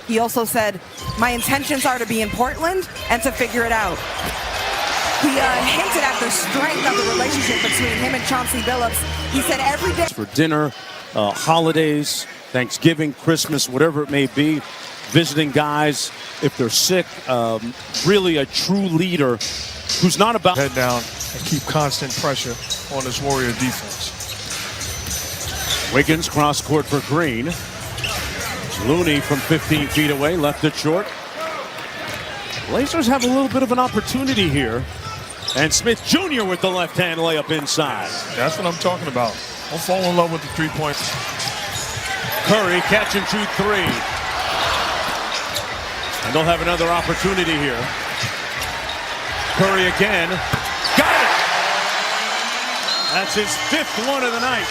He also said, "My intentions are to be in Portland and to figure it out." He hinted at the strength of the relationship between him and Chauncey Billups. He said every day for dinner, holidays, Thanksgiving, Christmas, whatever it may be, visiting guys if they're sick. Really a true leader who's not about head down and keep constant pressure on this Warrior defense. Wiggins cross court for Green. Looney from 15 feet away left it short. Blazers have a little bit of an opportunity here. And Smith Jr. with the left-hand layup inside. That's what I'm talking about. Don't fall in love with the three-point. Curry catch and shoot three. And they'll have another opportunity here. Curry again. Got it! That's his fifth one of the night.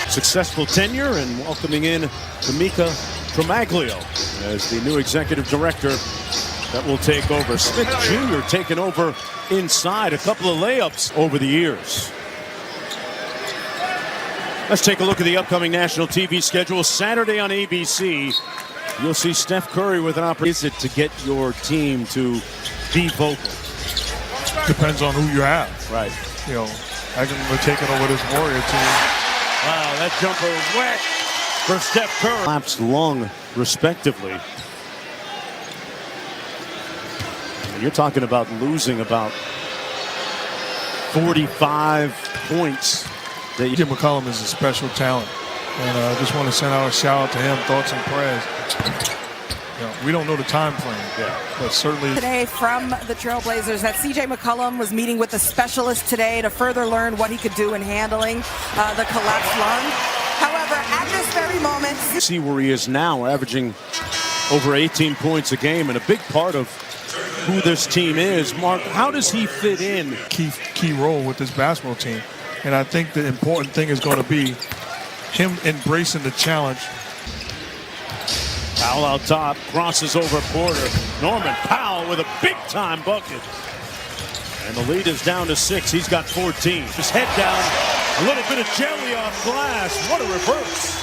Successful tenure and welcoming in Tamika Tremaglio as the new executive director that will take over. Smith Jr. taking over inside, a couple of layups over the years. Let's take a look at the upcoming national TV schedule. Saturday on ABC, you'll see Steph Curry with an opportunity. Is it to get your team to be vocal? Depends on who you have. Right. You know, I can remember taking over this Warrior team. Wow, that jumper is wet for Steph Curry. Collapsed lung, respectively. You're talking about losing about 45 points. Jim McCollum is a special talent, and I just want to send out a shout out to him. Thoughts and prayers. You know, we don't know the time frame, but certainly today from the Trailblazers that C.J. McCollum was meeting with a specialist today to further learn what he could do in handling the collapsed lung. However, at this very moment, see where he is now, averaging over 18 points a game, and a big part of who this team is. Mark, how does he fit in? Key role with this basketball team. And I think the important thing is going to be him embracing the challenge. Powell out top, crosses over Porter. Norman Powell with a big-time bucket. And the lead is down to 6. He's got 14. His head down, a little bit of jelly off glass. What a reverse.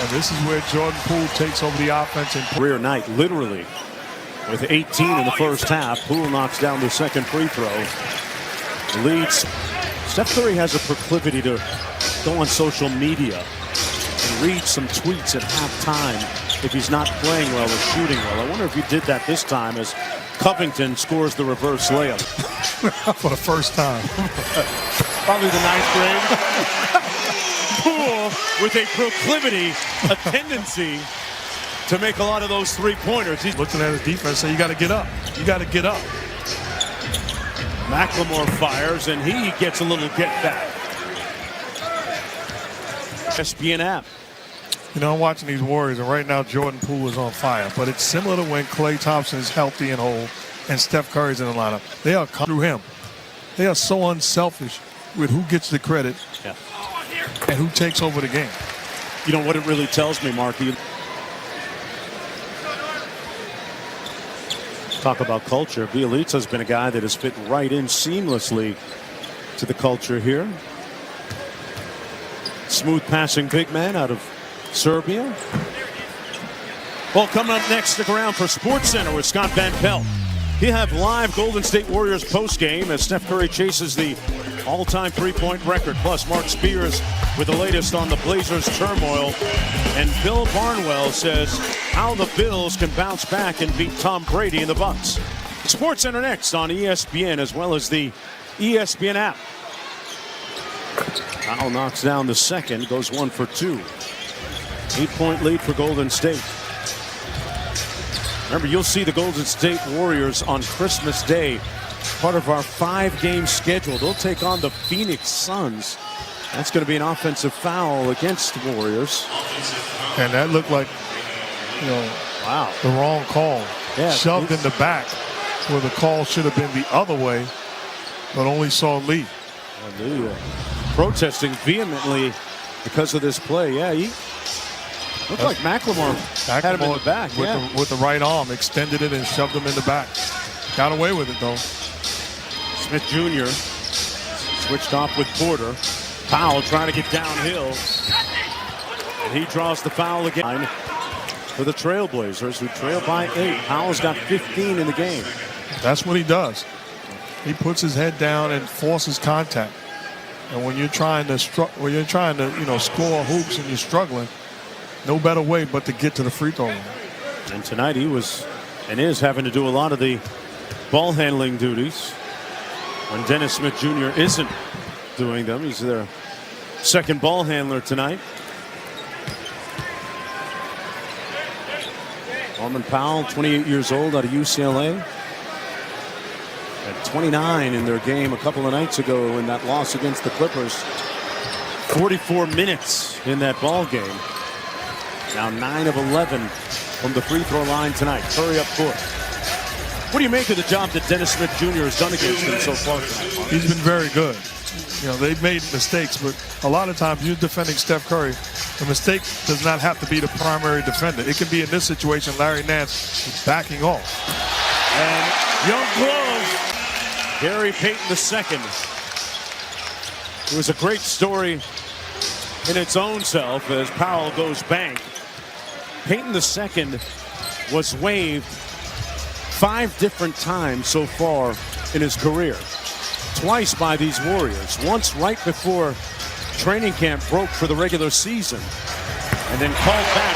And this is where Jordan Poole takes over the offense. And career night, literally. With 18 in the first half, Poole knocks down the second free throw. Leads. Steph Curry has a proclivity to go on social media and read some tweets at halftime if he's not playing well or shooting well. I wonder if he did that this time as Covington scores the reverse layup. For the first time. Probably the 9th grade. Poole with a proclivity, a tendency to make a lot of those three-pointers. He's looking at his defense, so you got to get up. You got to get up. McLemore fires, and he gets a little get back. ESPN app. You know, I'm watching these Warriors, and right now Jordan Poole is on fire. But it's similar to when Klay Thompson is healthy and whole, and Steph Curry's in the lineup. They are through him. They are so unselfish with who gets the credit and who takes over the game. You know what it really tells me, Marky? Talk about culture. Bjelica's been a guy that has fit right in seamlessly to the culture here. Smooth passing big man out of Serbia. Well, coming up next, stick around for SportsCenter with Scott Van Pelt. You have live Golden State Warriors postgame as Steph Curry chases the all-time three-point record. Plus, Mark Spears with the latest on the Blazers' turmoil. And Bill Barnwell says how the Bills can bounce back and beat Tom Brady and the Bucks. SportsCenter next on ESPN as well as the ESPN app. Powell knocks down the second, goes 1 for 2. 8-point lead for Golden State. Remember, you'll see the Golden State Warriors on Christmas Day. Part of our 5-game schedule. They'll take on the Phoenix Suns. That's going to be an offensive foul against the Warriors. And that looked like, you know, wow, the wrong call. Yeah, shoved in the back where the call should have been the other way, but only saw Lee. Protesting vehemently because of this play. Yeah, he looked like McLemore had him in the back. With the right arm, extended it and shoved him in the back. Got away with it, though. Smith Jr. switched off with Porter. Powell trying to get downhill. And he draws the foul again. for the Trailblazers, who trail by 8. Powell's got 15 in the game. That's what he does. He puts his head down and forces contact. And when you're trying to score hoops and you're struggling, no better way but to get to the free throw line. And tonight he was and is having to do a lot of the ball handling duties when Dennis Smith Jr. isn't doing them. He's their second ball handler tonight. Norman Powell, 28 years old, out of UCLA. At 29 in their game a couple of nights ago in that loss against the Clippers. 44 minutes in that ball game. Now 9 of 11 from the free throw line tonight. Curry up court. What do you make of the job that Dennis Smith Jr. has done against him so far tonight? He's been very good. You know, they've made mistakes, but a lot of times you're defending Steph Curry. The mistake does not have to be the primary defender. It can be in this situation, Larry Nance is backing off. And young glove, Gary Payton II. It was a great story in its own self as Powell goes bank. Payton II was waived 5 different times so far in his career. Twice by these Warriors. Once right before training camp broke for the regular season, and then called back